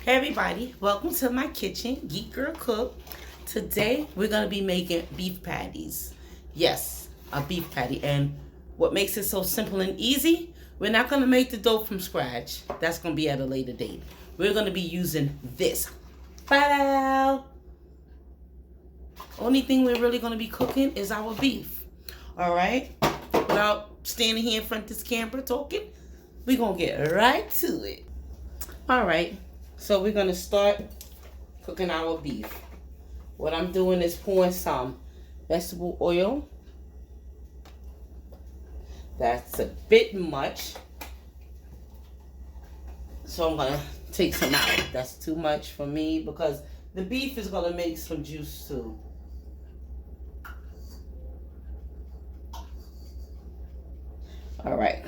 Hey everybody, welcome to my kitchen, Geek Girl Cook. Today we're going to be making beef patties. Yes, a beef patty. And what makes it so simple and easy, we're not going to make the dough from scratch. That's going to be at a later date. We're going to be using this. Ta-da! Only thing we're really going to be cooking is our beef. Alright? Without standing here in front of this camera talking, we're going to get right to it. Alright. So we're going to start cooking our beef. What I'm doing is pouring some vegetable oil. That's a bit much. So I'm going to take some out. That's too much for me because the beef is going to make some juice too. All right.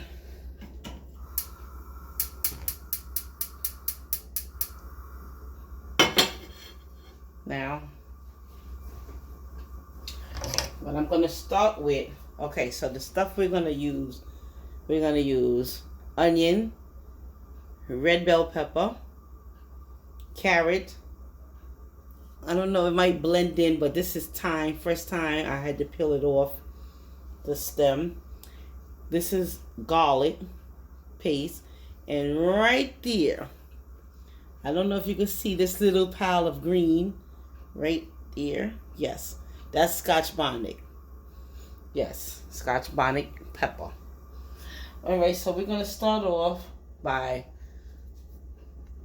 Now, what I'm going to start with, okay, so the stuff we're going to use onion, red bell pepper, carrot. I don't know, it might blend in, but this is thyme. First time I had to peel it off the stem. This is garlic paste. And right there, I don't know if you can see this little pile of green. Right there. Yes. That's Scotch bonnet. Yes. Scotch bonnet pepper. Alright, so we're going to start off by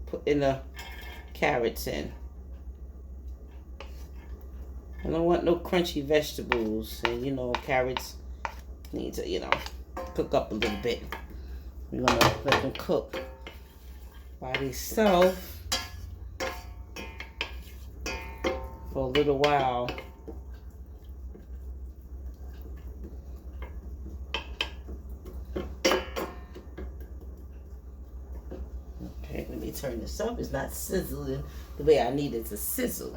putting the carrots in. I don't want no crunchy vegetables. And, carrots need to, cook up a little bit. We're going to let them cook by themselves for a little while. Okay, let me turn this up. It's not sizzling the way I need it to sizzle.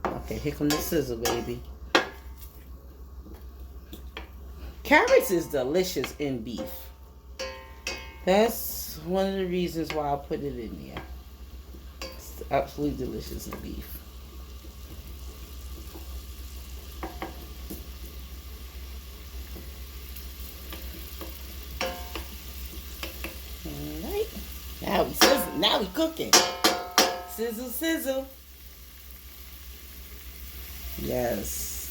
Okay, here comes the sizzle, baby. Carrots is delicious in beef. That's one of the reasons why I put it in there. It's absolutely delicious in beef. Alright. Now we sizzle. Now we cooking. Sizzle, sizzle. Yes.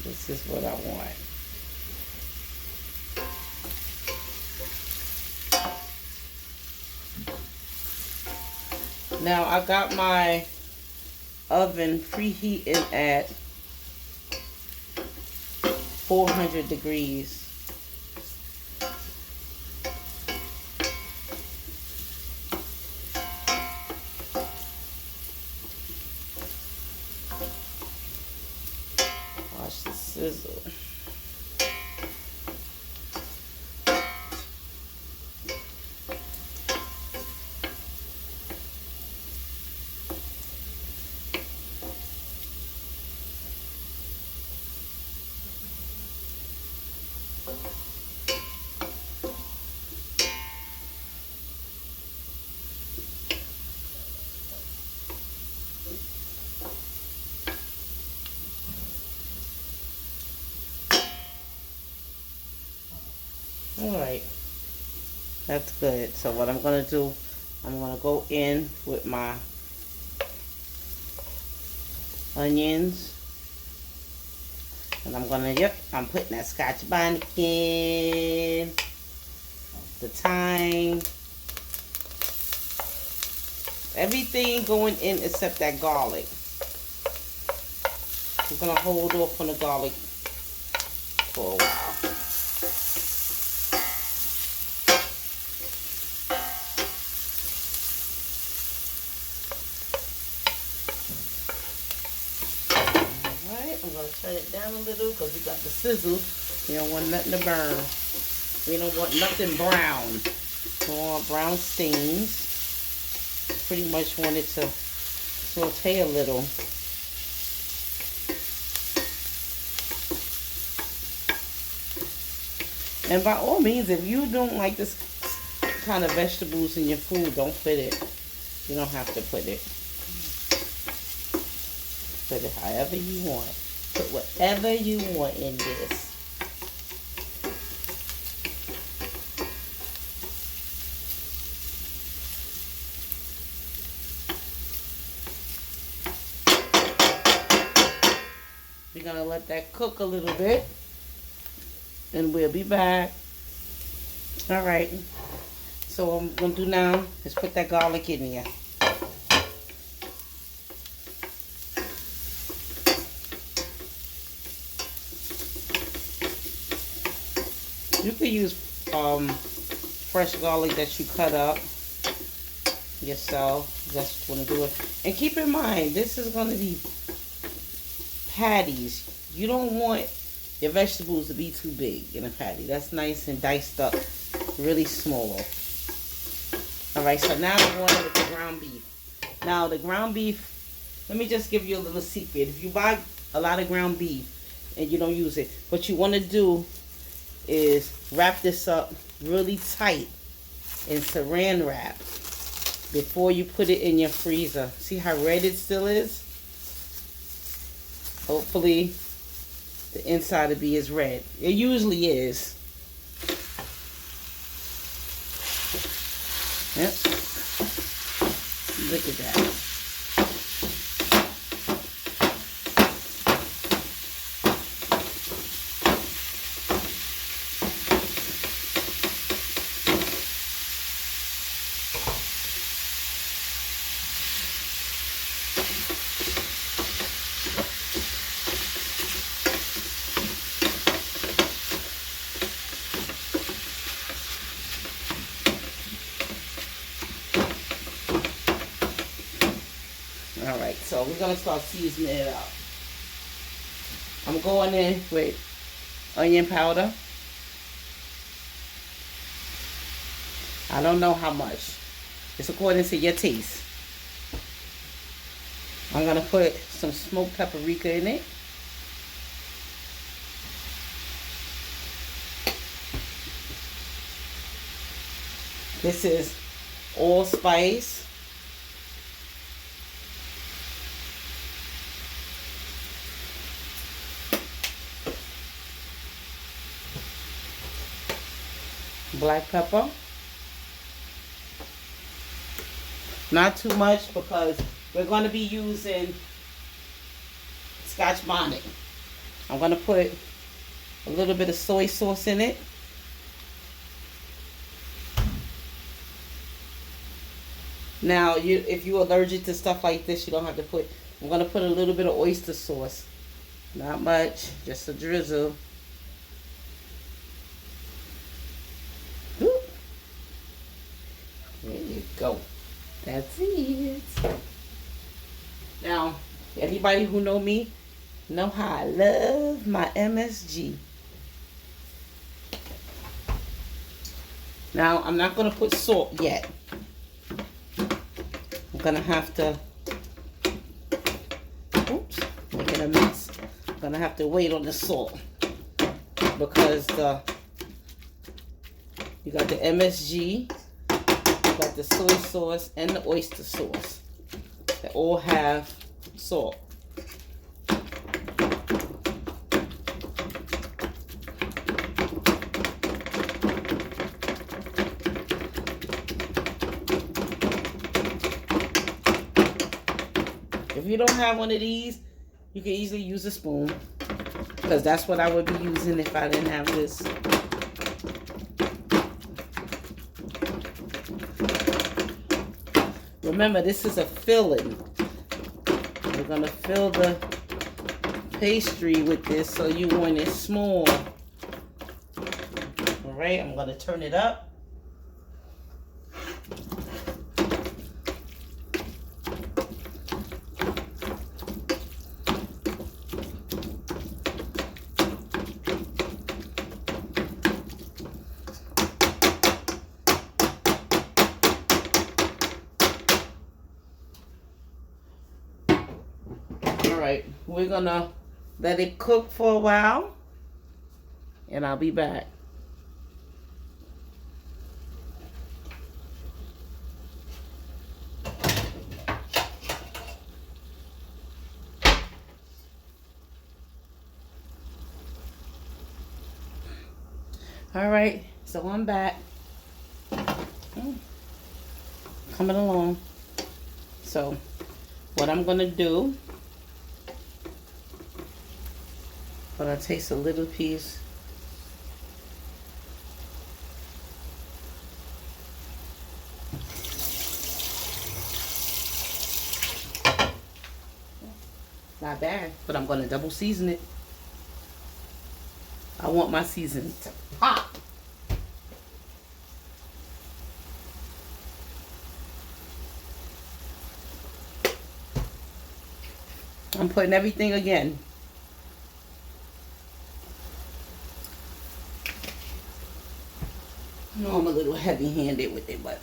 This is what I want. Now I got my oven preheating at 400 degrees. Watch the sizzle. Alright, that's good. So what I'm going to do, I'm going to go in with my onions. And I'm going to, I'm putting that Scotch bonnet in, the thyme, everything going in except that garlic. I'm going to hold off on the garlic for a while. I'm going to turn it down a little because we got the sizzle. We don't want nothing to burn. We don't want nothing brown. We don't want brown stains. Pretty much want it to saute a little. And by all means, if you don't like this kind of vegetables in your food, don't put it. You don't have to put it. Put it however you want. Put whatever you want in this. We're gonna let that cook a little bit, and we'll be back. All right. So what I'm gonna do now is put that garlic in there. You can use fresh garlic that you cut up yourself. That's what you want to do it. And keep in mind, this is going to be patties. You don't want your vegetables to be too big in a patty. That's nice and diced up, really small. All right, so now we're going with the ground beef. Now the ground beef, let me just give you a little secret. If you buy a lot of ground beef and you don't use it, what you want to do is wrap this up really tight in saran wrap before you put it in your freezer. See how red it still is? Hopefully the inside will be as red. It usually is. Yep. Look at that. Alright, so we're going to start seasoning it up. I'm going in with onion powder. I don't know how much. It's according to your taste. I'm going to put some smoked paprika in it. This is allspice. Black pepper. Not too much because we're going to be using Scotch bonnet. I'm going to put a little bit of soy sauce in it. Now, if you're allergic to stuff like this, you don't have to put. I'm going to put a little bit of oyster sauce. Not much, just a drizzle. There you go. That's it. Now, anybody who know me know how I love my MSG. Now, I'm not going to put salt yet. I'm going to have to, oops, making a mess. I'm going to have to wait on the salt because you got the MSG. Got the soy sauce and the oyster sauce. They all have salt. If you don't have one of these, you can easily use a spoon, because that's what I would be using if I didn't have this. Remember, this is a filling. We're going to fill the pastry with this, so you want it small. All right, I'm going to turn it up. Alright, we're gonna let it cook for a while and I'll be back. All right, so I'm back. Mm, coming along. So what I'm gonna do, I'm gonna taste a little piece. Not bad, but I'm gonna double season it. I want my seasoning to pop. I'm putting everything again. I know I'm a little heavy-handed with it, but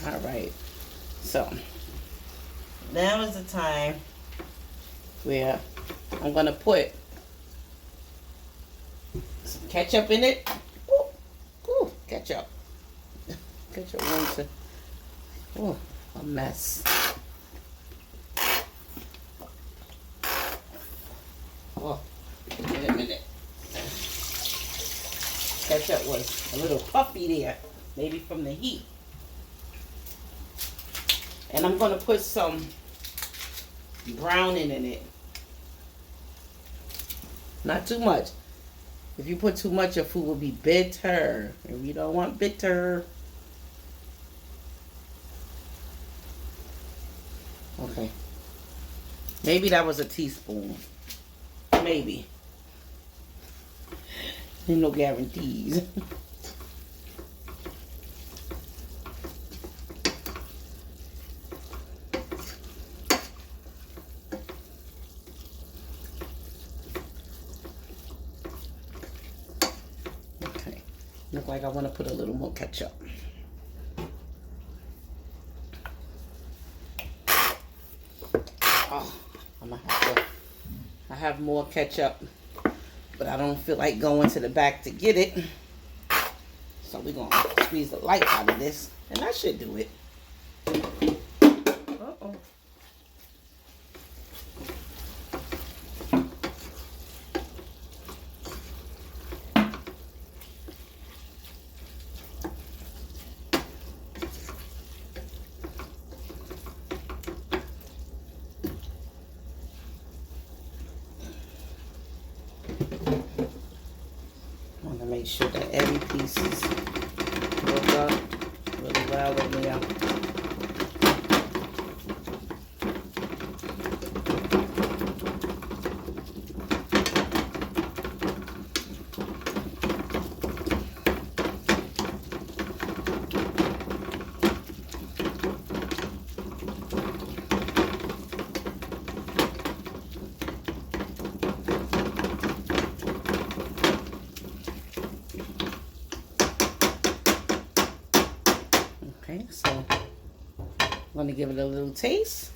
all right. So now is the time where I'm gonna put some ketchup in it. Ooh, ooh, ketchup. Ketchup wants to. Oh, a mess. Oh, wait a minute. Ketchup was a little puffy there, maybe from the heat. And I'm gonna put some browning in it. Not too much. If you put too much, your food will be bitter. And we don't want bitter. Okay. Maybe that was a teaspoon. Maybe. There's no guarantees. Okay. Look like I want to put a little more ketchup. Oh, I'm gonna have to. I have more ketchup, but I don't feel like going to the back to get it. So we're gonna squeeze the life out of this, and that should do it. Uh-oh. I want to make sure that every piece is cooked up really well in there. Okay, so I'm going to give it a little taste.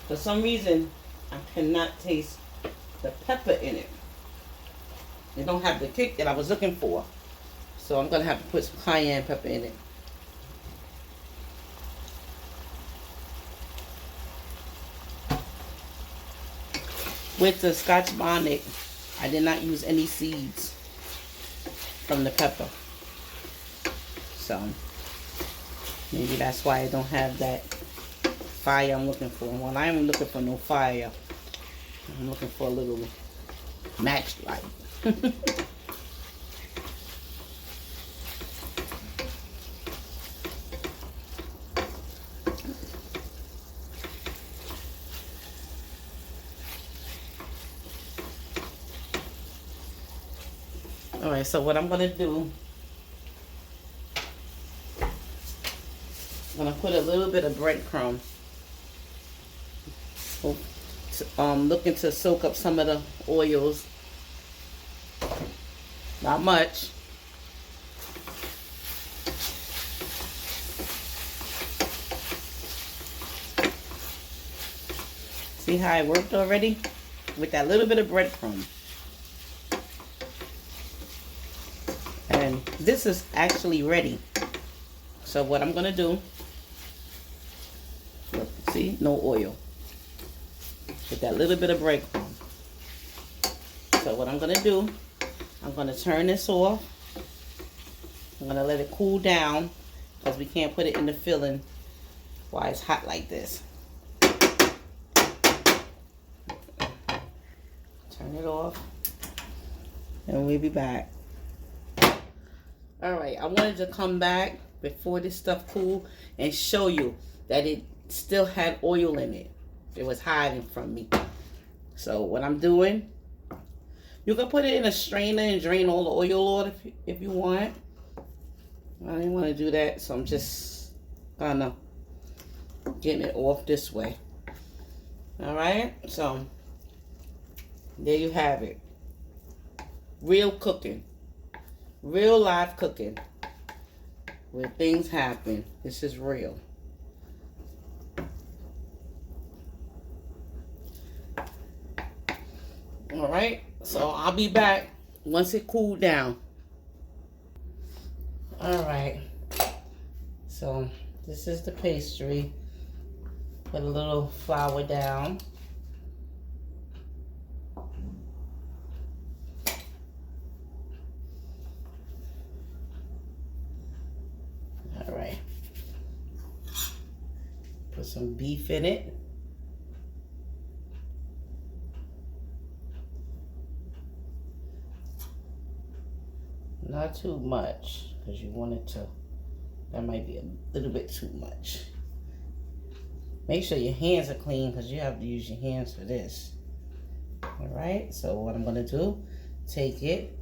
For some reason, I cannot taste the pepper in it. It don't have the kick that I was looking for. So I'm going to have to put some cayenne pepper in it. With the Scotch bonnet, I did not use any seeds from the pepper. So maybe that's why I don't have that fire I'm looking for. Well, I ain't looking for no fire. I'm looking for a little match light. Alright, so what I'm going to do, I'm going to put a little bit of breadcrumb. Looking to soak up some of the oils. Not much. See how it worked already? With that little bit of breadcrumb. And this is actually ready. So what I'm gonna do, look, see, no oil. With that little bit of breadcrumb. So what I'm gonna do, I'm gonna turn this off. I'm gonna let it cool down because we can't put it in the filling while it's hot like this. Turn it off and we'll be back. Alright, I wanted to come back before this stuff cooled and show you that it still had oil in it. It was hiding from me. So what I'm doing, you can put it in a strainer and drain all the oil out if you want. I didn't want to do that, so I'm just kind of getting it off this way. Alright, so there you have it. Real cooking. Real live cooking. Where things happen. This is real. Alright, so I'll be back once it cooled down. Alright, so this is the pastry. Put a little flour down. Alright, put some beef in it. Not too much, because you want it to, that might be a little bit too much. Make sure your hands are clean, because you have to use your hands for this. Alright, so what I'm going to do, take it,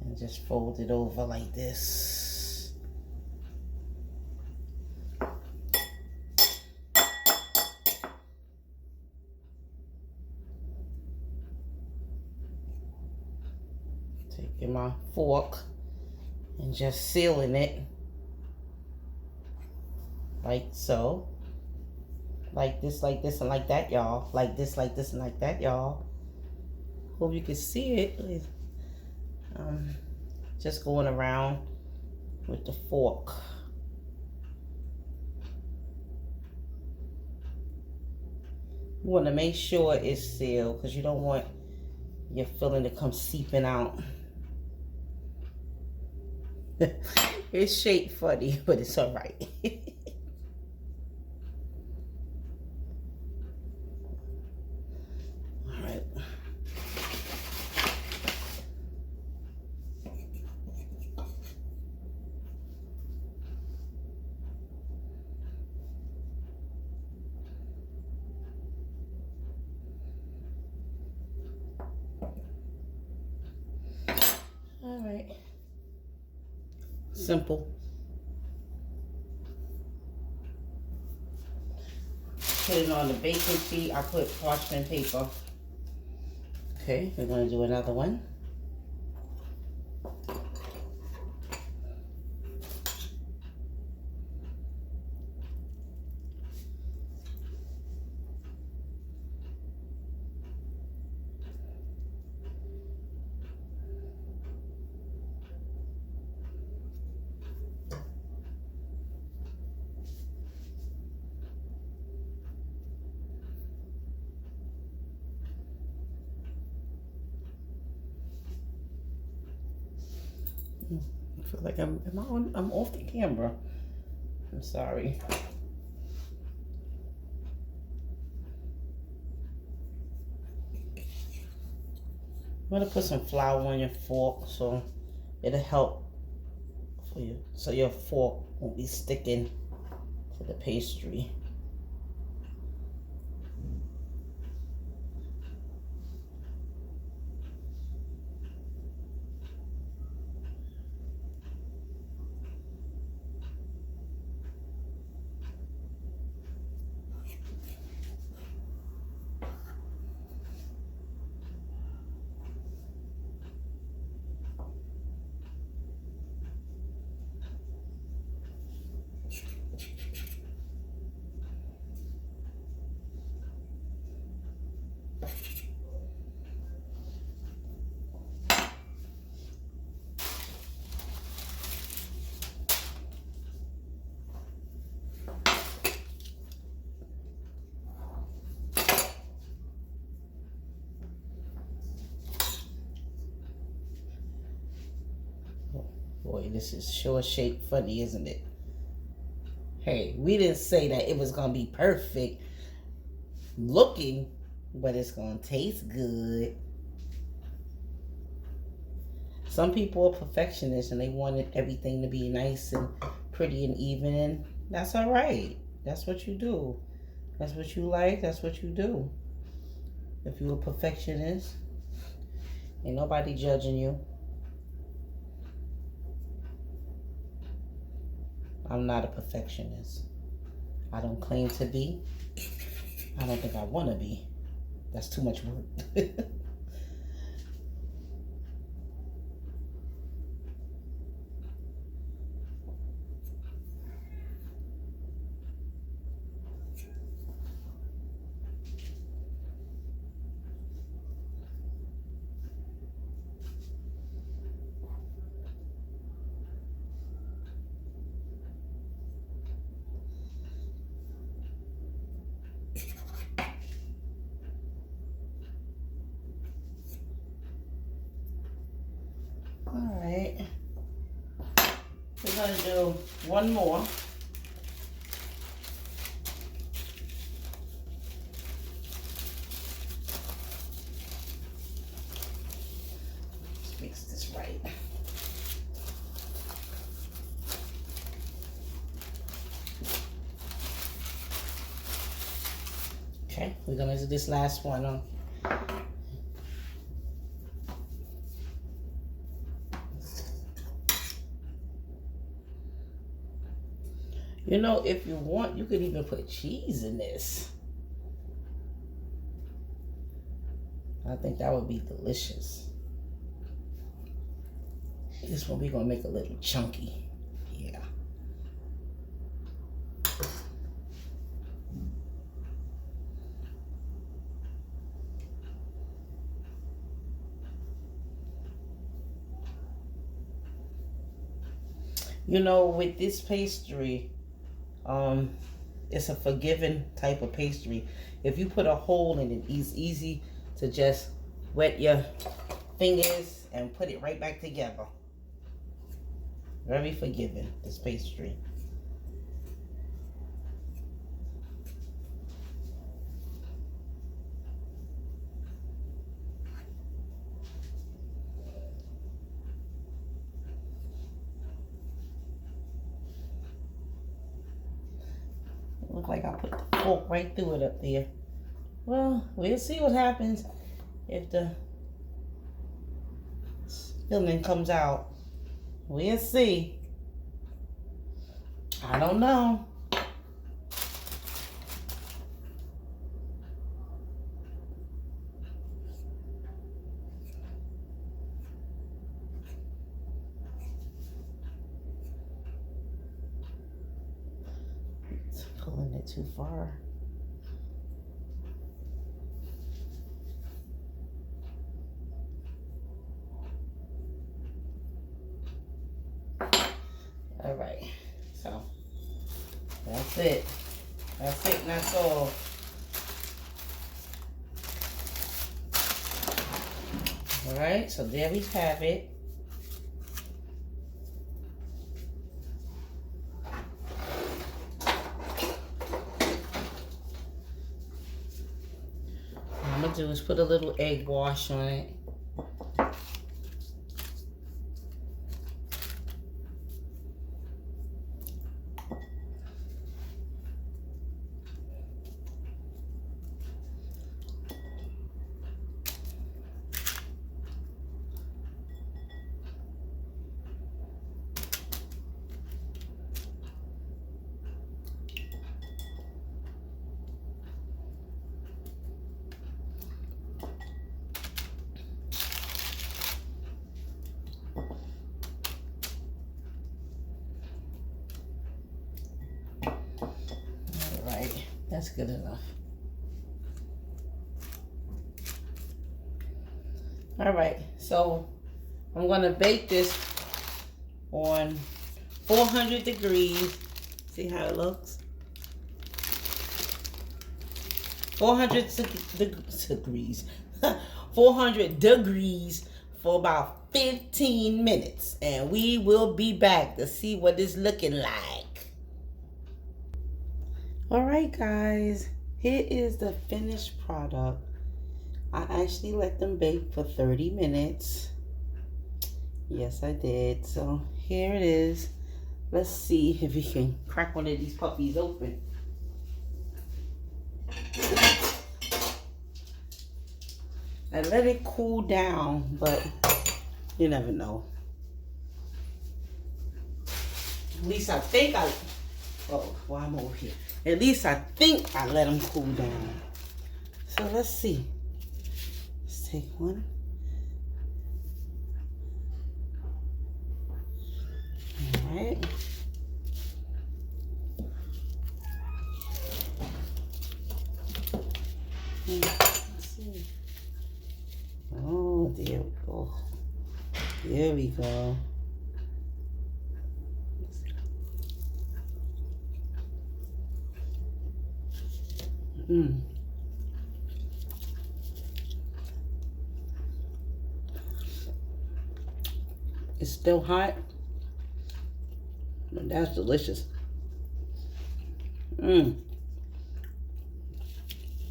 and just fold it over like this. Taking my fork and just sealing it like so. Like this, and like that, y'all. Like this, and like that, y'all. Hope you can see it. Just going around with the fork. You want to make sure it's sealed because you don't want your filling to come seeping out. It's shaped funny, but it's all right. All right. All right. Simple. Put it on the baking sheet. I put parchment paper. Okay, we're going to do another one. I feel like I'm off the camera. I'm sorry. I'm gonna put some flour on your fork so it'll help for you, so your fork won't be sticking to the pastry. Boy, this is sure shaped funny, isn't it? Hey, we didn't say that it was gonna be perfect looking, but it's gonna taste good. Some people are perfectionists and they wanted everything to be nice and pretty and even, and that's all right. That's what you do. That's what you like. That's what you do. If you're a perfectionist, ain't nobody judging you. I'm not a perfectionist. I don't claim to be. I don't think I want to be. That's too much work. All right. We're going to do one more. Let's mix this right. Okay, we're going to do this last one on. You know, if you want, you could even put cheese in this. I think that would be delicious. This one we're going to make a little chunky. Yeah. You know, with this pastry, it's a forgiving type of pastry. If you put a hole in it, it's easy to just wet your fingers and put it right back together. Very forgiving, this pastry. Look like I put the fork right through it up there. Well, we'll see what happens if the filling comes out. We'll see. I don't know. It's pulling it too far. All right, so that's it. That's it, and that's all. All right, so there we have it. What I'm gonna do is put a little egg wash on it. That's good enough. All right, so I'm gonna bake this on 400 degrees. See how it looks? 400 degrees. 400 degrees for about 15 minutes. And we will be back to see what it's looking like. Alright guys, here is the finished product. I actually let them bake for 30 minutes. Yes, I did. So here it is. Let's see if we can crack one of these puppies open. I let it cool down, but you never know. At least I think I'm over here. At least I think I let them cool down. So let's see. Let's take one. All right. Let's see. Oh, there we go. There we go. It's still hot, but that's delicious. Darn.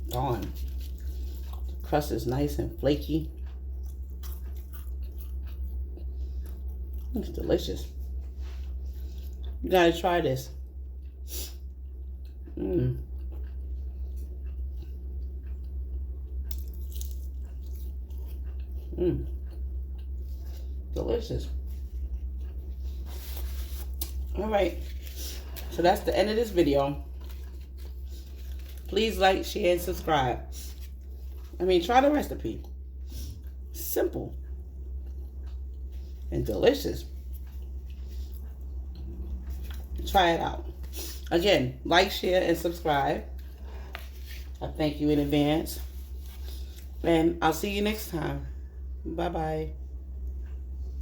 The crust is nice and flaky. It's delicious. You gotta try this. Delicious. All right, so that's the end of this video. Please like, share, and subscribe. Try the recipe. Simple and delicious. Try it out. Again, like, share, and subscribe. I thank you in advance. And I'll see you next time. Bye-bye.